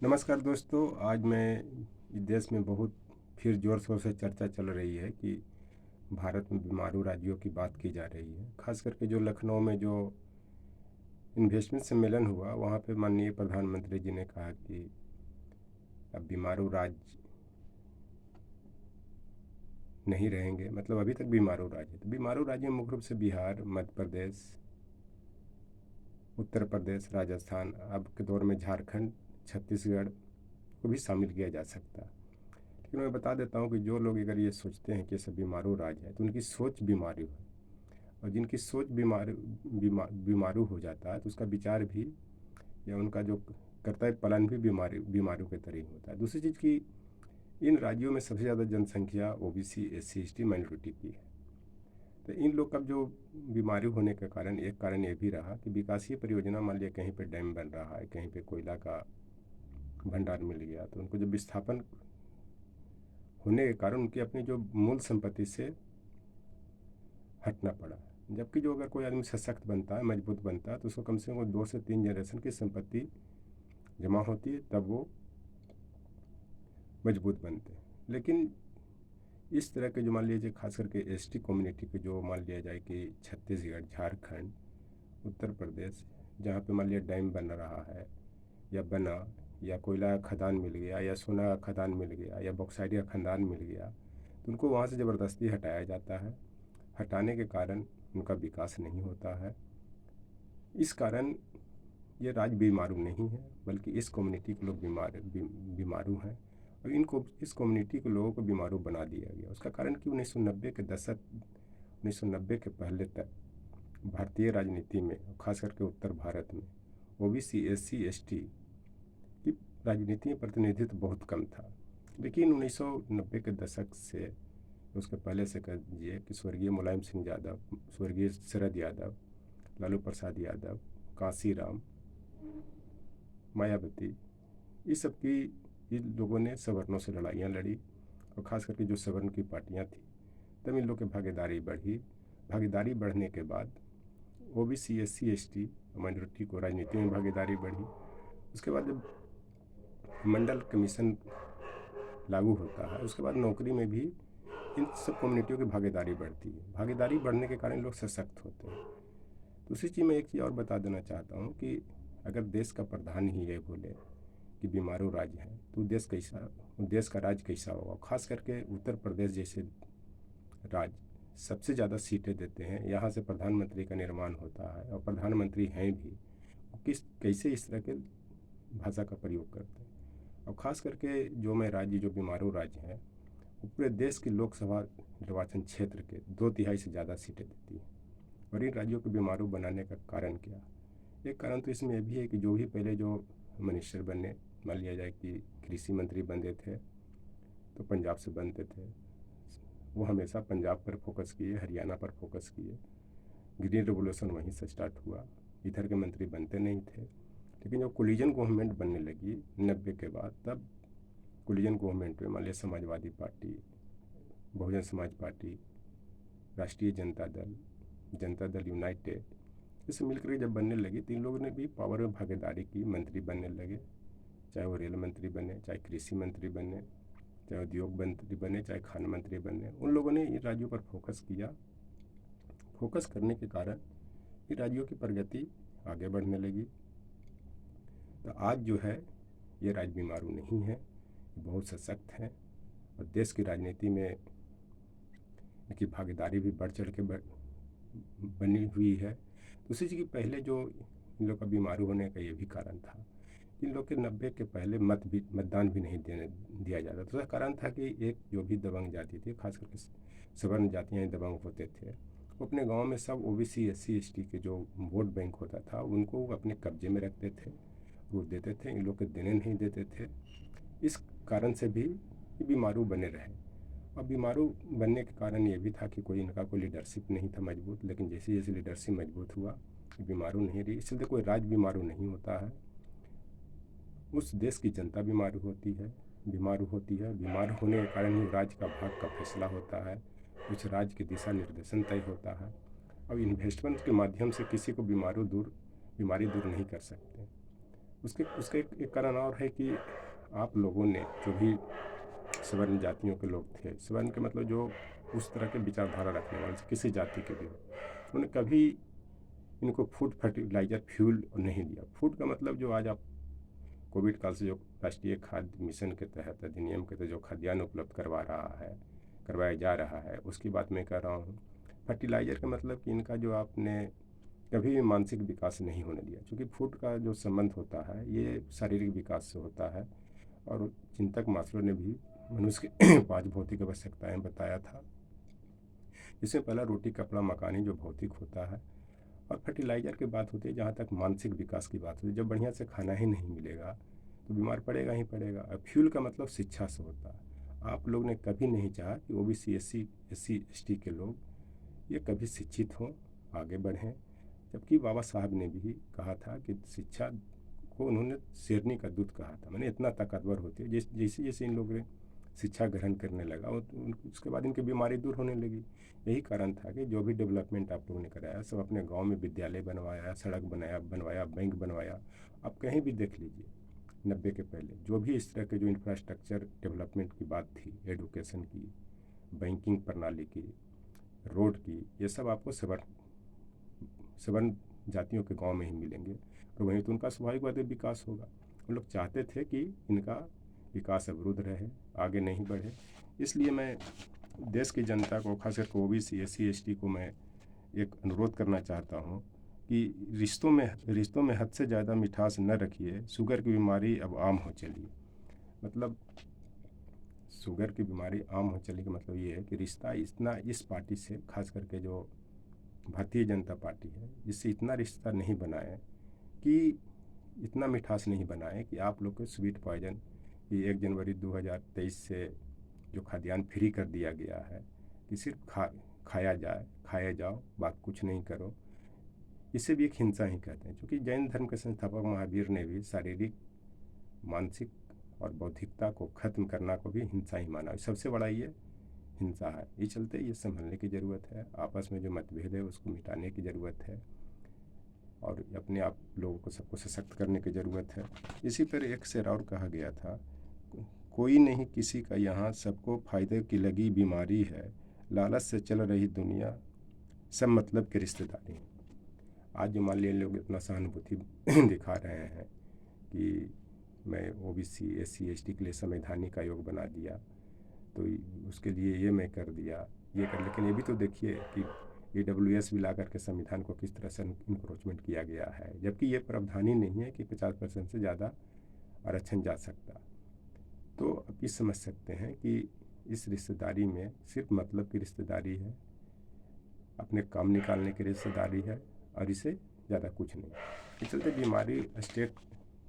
नमस्कार दोस्तों। आज मैं इस देश में बहुत फिर ज़ोर शोर से चर्चा चल रही है कि भारत में बीमारू राज्यों की बात की जा रही है। खास करके जो लखनऊ में जो इन्वेस्टमेंट सम्मेलन हुआ वहाँ पे माननीय प्रधानमंत्री जी ने कहा कि अब बीमारू राज्य नहीं रहेंगे, मतलब अभी तक बीमारू राज्य है। तो बीमारू राज्य में मुख्य रूप से बिहार, मध्य प्रदेश, उत्तर प्रदेश, राजस्थान, अब के दौर में झारखंड, छत्तीसगढ़ को भी शामिल किया जा सकता है। लेकिन मैं बता देता हूँ कि जो लोग अगर ये सोचते हैं कि ये सब बीमारू राज्य है तो उनकी सोच बीमारी है, और जिनकी सोच बीमारू हो जाता है तो उसका विचार भी या उनका जो कर्तव्य पालन भी बीमारियों के तरह ही होता है। दूसरी चीज़ की इन राज्यों में सबसे ज़्यादा जनसंख्या ओबीसी, एससी, एसटी माइनॉरिटी की है। तो इन लोग का जो बीमारी होने का कारण एक कारण ये भी रहा कि विकासीय परियोजना, मान लिया कहीं पे डैम बन रहा है, कहीं पे कोयला का भंडार मिल गया, तो उनको जब विस्थापन होने के कारण उनकी अपनी जो मूल संपत्ति से हटना पड़ा। जबकि जो अगर कोई आदमी सशक्त बनता है, मजबूत बनता है, तो उसको कम से कम 2 से 3 जनरेशन की संपत्ति जमा होती है, तब वो मजबूत बनते हैं। लेकिन इस तरह के जो मान लीजिए खास करके एसटी कम्युनिटी के जो मान लिया जाए कि छत्तीसगढ़, झारखंड, उत्तर प्रदेश, जहाँ पे मान लिया डैम बन रहा है या बना, या कोयला का खदान मिल गया, या सोना का खदान मिल गया, या बॉक्साइट का खदान मिल गया, तो उनको वहाँ से ज़बरदस्ती हटाया जाता है। हटाने के कारण उनका विकास नहीं होता है। इस कारण ये राज्य बीमारू नहीं है, बल्कि इस कम्युनिटी के लोग बीमारू हैं, और इनको इस कम्युनिटी के लोगों को बीमारू बना दिया गया। उसका कारण कि 1990 के दशक 1990 के पहले तक भारतीय राजनीति में, खास करके उत्तर भारत में, ओबीसी, एससी, एसटी की राजनीति में प्रतिनिधित्व बहुत कम था। लेकिन 1990 के दशक से, उसके पहले से कह दीजिए कि स्वर्गीय मुलायम सिंह यादव, स्वर्गीय शरद यादव, लालू प्रसाद यादव, कांसीराम, मायावती, इस सब की इन लोगों ने सवर्णों से लड़ाइयाँ लड़ी, और ख़ास करके जो सवर्ण की पार्टियाँ थी, तब इन लोग की भागीदारी बढ़ी। भागीदारी बढ़ने के बाद ओबीसी, एससी, एसटी माइनॉरिटी को राजनीति में भागीदारी बढ़ी। उसके बाद जब मंडल कमीशन लागू होता है, उसके बाद नौकरी में भी इन सब कम्युनिटियों की भागीदारी बढ़ती है। भागीदारी बढ़ने के कारण लोग सशक्त होते हैं। दूसरी चीज़ मैं एक चीज़ और बता देना चाहता हूँ कि अगर देश का प्रधान ही ये बोले कि बीमारू राज्य है, तो देश का राज्य कैसा होगा। खास करके उत्तर प्रदेश जैसे राज्य सबसे ज़्यादा सीटें देते हैं, यहाँ से प्रधानमंत्री का निर्माण होता है, और प्रधानमंत्री हैं भी, वो कैसे इस तरह के भाषा का प्रयोग करते हैं। और ख़ास करके जो मैं राज्य जो बीमारू राज्य है, वो पूरे देश की लोकसभा निर्वाचन क्षेत्र के 2/3 से ज़्यादा सीटें देती है। और इन राज्यों को बीमारू बनाने का कारण क्या? एक कारण तो इसमें यह भी है कि जो भी पहले जो मिनिस्टर बने, मान लिया जाए कि कृषि मंत्री बनते थे तो पंजाब से बनते थे, वो हमेशा पंजाब पर फोकस किए, हरियाणा पर फोकस किए। ग्रीन रेवोल्यूशन वहीं से स्टार्ट हुआ, इधर के मंत्री बनते नहीं थे। लेकिन जब कोलिजन गवर्नमेंट बनने लगी 90 के बाद, तब कोलिजन गवर्नमेंट में मान लिया समाजवादी पार्टी, बहुजन समाज पार्टी, राष्ट्रीय जनता दल, जनता दल यूनाइटेड, इसे मिलकर जब बनने लगी तो इन लोगों ने भी पावर में भागीदारी की, मंत्री बनने लगे। चाहे वो रेल मंत्री बने, चाहे कृषि मंत्री बने, चाहे उद्योग मंत्री बने, चाहे खान मंत्री बने, उन लोगों ने इन राज्यों पर फोकस किया। फोकस करने के कारण इन राज्यों की प्रगति आगे बढ़ने लगी। तो आज जो है ये राज्य बीमारू नहीं है, बहुत सशक्त हैं, और देश की राजनीति में इनकी भागीदारी भी बढ़ चढ़ के बनी हुई है। दूसरी चीज़ कि पहले जो इन लोग का बीमारू होने का ये भी कारण था, इन लोग के 90 के पहले मतदान भी नहीं देने दिया जाता। तो उसका कारण था कि एक जो भी दबंग जाति थी, खास करके सवर्ण जातियाँ दबंग होते थे, वो अपने गांव में सब ओबीसी, एससी, एसटी के जो वोट बैंक होता था उनको अपने कब्जे में रखते थे, वोट देते थे, इन लोग के देने नहीं देते थे। इस कारण से भी ये बीमारू बने रहे। और बीमारू बनने के कारण ये भी था कि इनका कोई लीडरशिप नहीं था मजबूत। लेकिन जैसे जैसे लीडरशिप मजबूत हुआ, बीमारू नहीं रही। इसलिए कोई राज्य बीमारू नहीं होता है, उस देश की जनता बीमारू होती है। बीमार होने के कारण ही राज्य का भाग का फैसला होता है, उस राज्य के दिशा निर्देशन तय होता है। अब इन्वेस्टमेंट के माध्यम से किसी को बीमारी दूर नहीं कर सकते। उसके उसका एक कारण और है कि आप लोगों ने जो भी सवर्ण जातियों के लोग थे, सवर्ण के मतलब जो उस तरह के विचारधारा रखने वाले किसी जाति के भी हो, उन्होंने कभी इनको फूड फर्टिलाइजर फ्यूल नहीं दिया। फूड का मतलब जो आज आप कोविड काल से जो राष्ट्रीय खाद्य मिशन के तहत अधिनियम के तहत जो खाद्यान्न उपलब्ध करवाया जा रहा है, उसकी बात मैं कर रहा हूँ। फर्टिलाइज़र का मतलब कि इनका जो आपने कभी भी मानसिक विकास नहीं होने दिया, क्योंकि फूड का जो संबंध होता है ये शारीरिक विकास से होता है। और चिंतक मास्लो ने भी मनुष्य के 5 भौतिक आवश्यकताएं बताया था, इसमें पहला रोटी कपड़ा मकान ही जो भौतिक होता है, और फर्टिलाइज़र की बात होती है जहाँ तक मानसिक विकास की बात होती है। जब बढ़िया से खाना ही नहीं मिलेगा तो बीमार पड़ेगा ही पड़ेगा। अब फ्यूल का मतलब शिक्षा से होता है। आप लोग ने कभी नहीं चाहा कि ओबीसी एससी एसटी के लोग ये कभी शिक्षित हों, आगे बढ़ें, जबकि बाबा साहब ने भी कहा था कि शिक्षा को उन्होंने शेरनी का दूध कहा था, मैंने इतना ताकतवर होती है। जैसे जैसे इन लोगों ने शिक्षा ग्रहण करने लगा और उसके बाद इनकी बीमारी दूर होने लगी। यही कारण था कि जो भी डेवलपमेंट आप लोगों ने कराया सब अपने गांव में विद्यालय बनवाया, सड़क बनवाया, बैंक बनवाया। आप कहीं भी देख लीजिए 90 के पहले जो भी इस तरह के जो इंफ्रास्ट्रक्चर डेवलपमेंट की बात थी, एडुकेशन की, बैंकिंग प्रणाली की, रोड की, ये सब आपको सवर्ण जातियों के गांव में ही मिलेंगे। तो वहीं तो उनका स्वाभाविक बात है विकास होगा। हम लोग चाहते थे कि इनका विकास अवरुद्ध रहे, आगे नहीं बढ़े। इसलिए मैं देश की जनता को, खासकर ओबीसी एससी एसटी को मैं एक अनुरोध करना चाहता हूँ कि रिश्तों में हद से ज़्यादा मिठास न रखिए। शुगर की बीमारी अब आम हो चली। मतलब शुगर की बीमारी आम हो चली का मतलब ये है कि रिश्ता इतना इस पार्टी से, खास करके जो भारतीय जनता पार्टी है, इससे इतना रिश्ता नहीं बनाए कि इतना मिठास नहीं बनाए कि आप लोग को स्वीट पॉइजन कि 1 जनवरी 2023 से जो खाद्यान्न फ्री कर दिया गया है कि सिर्फ खाया जाओ, बात कुछ नहीं करो, इसे भी एक हिंसा ही कहते हैं। क्योंकि जैन धर्म के संस्थापक महावीर ने भी शारीरिक, मानसिक और बौद्धिकता को खत्म करना को भी हिंसा ही माना। सबसे बड़ा ये हिंसा है। इस चलते ये संभलने की ज़रूरत है, आपस में जो मतभेद है उसको मिटाने की ज़रूरत है और अपने आप लोगों को सबको सशक्त करने की ज़रूरत है। इसी पर एक शेर और कहा गया था, कोई नहीं किसी का यहाँ, सबको फ़ायदे की लगी बीमारी है, लालच से चल रही दुनिया, सब मतलब की रिश्तेदारी। आज जो मान लिया लोग इतना सहानुभूति दिखा रहे हैं कि मैं ओबीसी एससी एसटी के लिए संवैधानिक आयोग बना दिया, तो उसके लिए ये मैं कर दिया, ये कर, लेकिन ये भी तो देखिए कि AWS मिला करके संविधान को किस तरह से इंक्रोचमेंट किया गया है, जबकि ये प्रावधान ही नहीं है कि 50% से ज़्यादा आरक्षण जा सकता। तो अब ये समझ सकते हैं कि इस रिश्तेदारी में सिर्फ मतलब की रिश्तेदारी है, अपने काम निकालने की रिश्तेदारी है और इसे ज़्यादा कुछ नहीं। इस चलते बीमारी स्टेट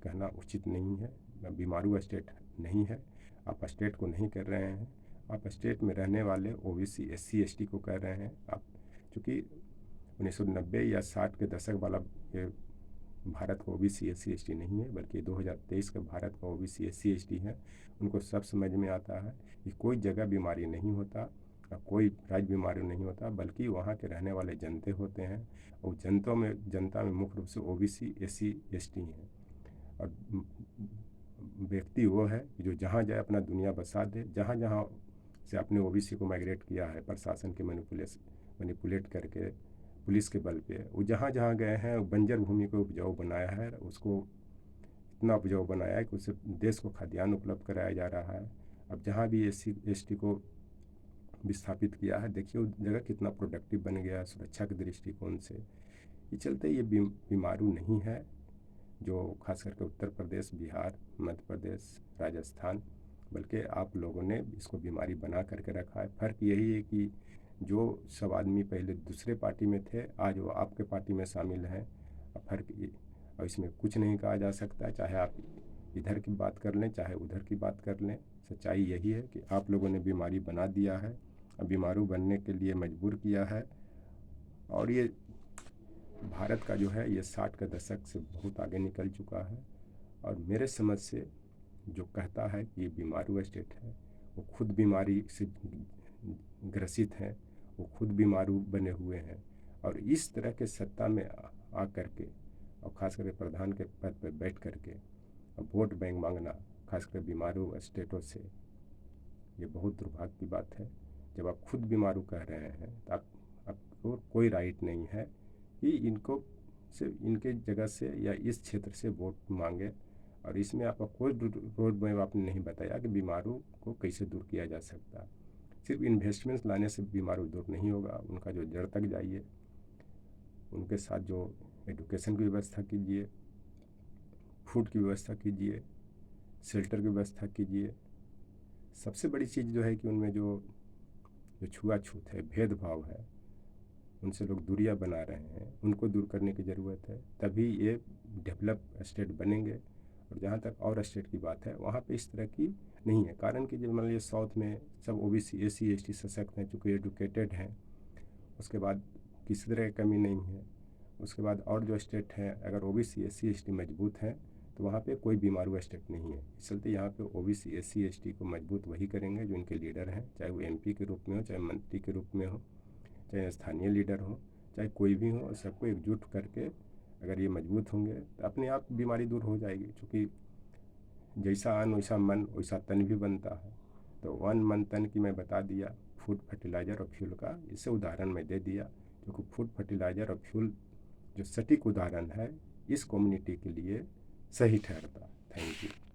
कहना उचित नहीं है। बीमारू स्टेट नहीं है, आप स्टेट को नहीं कर रहे हैं, आप स्टेट में रहने वाले ओबीसी एससी एसटी को कह रहे हैं आप। चूँकि 1990 या 60 के दशक वाला ये भारत का ओबीसी एससी एसटी नहीं है, बल्कि 2023 का भारत का ओबीसी एससी एसटी है। उनको सब समझ में आता है कि कोई जगह बीमारी नहीं होता, कोई राज्य बीमारी नहीं होता, बल्कि वहाँ के रहने वाले जनते होते हैं। और जनता में मुख्य रूप से ओबीसी एससी एसटी हैं। और व्यक्ति वो है जो जहाँ जाए अपना दुनिया बसा दे। जहाँ जहाँ से अपने ओबीसी को माइग्रेट किया है प्रशासन के मैनिपुलेट करके, पुलिस के बल पे, वो जहाँ जहाँ गए हैं बंजर भूमि को उपजाऊ बनाया है, उसको इतना उपजाऊ बनाया है कि उससे देश को खाद्यान्न उपलब्ध कराया जा रहा है। अब जहाँ भी एससी एसटी को विस्थापित किया है, देखिए उस जगह कितना प्रोडक्टिव बन गया सुरक्षा के दृष्टिकोण से। ये चलते ये बीमारू नहीं है जो खास करके उत्तर प्रदेश, बिहार, मध्य प्रदेश, राजस्थान, बल्कि आप लोगों ने इसको बीमारी बना करके रखा है। फ़र्क यही है कि जो सब आदमी पहले दूसरे पार्टी में थे, आज वो आपके पार्टी में शामिल हैं। फ़र्क ये, और इसमें कुछ नहीं कहा जा सकता, चाहे आप इधर की बात कर लें चाहे उधर की बात कर लें। सच्चाई यही है कि आप लोगों ने बीमारी बना दिया है, और बीमारू बनने के लिए मजबूर किया है। और ये भारत का जो है ये 60 के दशक से बहुत आगे निकल चुका है। और मेरे समझ से जो कहता है कि ये बीमारू स्टेट है, वो खुद बीमारी से ग्रसित हैं, वो खुद बीमारू बने हुए हैं। और इस तरह के सत्ता में आ कर के और ख़ास करके प्रधान के पद पर बैठ करके और वोट बैंक मांगना, खासकर बीमारू स्टेटों से, ये बहुत दुर्भाग्य की बात है। जब आप खुद बीमारू कह रहे हैं तो आपको कोई राइट नहीं है कि इनको सिर्फ इनके जगह से या इस क्षेत्र से वोट मांगे। और इसमें आपका कोई रोड मैप आपने नहीं बताया कि बीमारू को कैसे दूर किया जा सकता। सिर्फ इन्वेस्टमेंट्स लाने से बीमारू दूर नहीं होगा, उनका जो जड़ तक जाइए, उनके साथ जो एजुकेशन की व्यवस्था कीजिए, फूड की व्यवस्था कीजिए, शेल्टर की व्यवस्था कीजिए। सबसे बड़ी चीज़ जो है कि उनमें जो छुआछूत है, भेदभाव है, उनसे लोग दूरियां बना रहे हैं, उनको दूर करने की ज़रूरत है। तभी ये डेवलप स्टेट बनेंगे। और जहाँ तक और स्टेट की बात है, वहाँ पे इस तरह की नहीं है। कारण कि जब मान लीजिए साउथ में सब ओबीसी एसी एसटी सशक्त हैं, चूँकि एजुकेटेड हैं, उसके बाद किसी तरह की कमी नहीं है। उसके बाद और जो स्टेट हैं, अगर ओबीसी एसी एसटी मजबूत हैं तो वहाँ पे कोई बीमारू स्टेट नहीं है। इस चलते यहाँ पे ओबीसी एसी एसटी को मजबूत वही करेंगे जो इनके लीडर हैं, चाहे वो एमपी के रूप में हो, चाहे मंत्री के रूप में हो, चाहे स्थानीय लीडर हो, चाहे कोई भी हो। सबको एकजुट करके अगर ये मजबूत होंगे तो अपने आप बीमारी दूर हो जाएगी। क्योंकि जैसा अन्न वैसा मन वैसा तन भी बनता है। तो वन मन तन की मैं बता दिया, फूड फर्टिलाइज़र और फ्यूल का इससे उदाहरण मैं दे दिया। क्योंकि फूड फर्टिलाइज़र और फ्यूल जो सटीक उदाहरण है इस कम्युनिटी के लिए सही ठहरता। Thank you.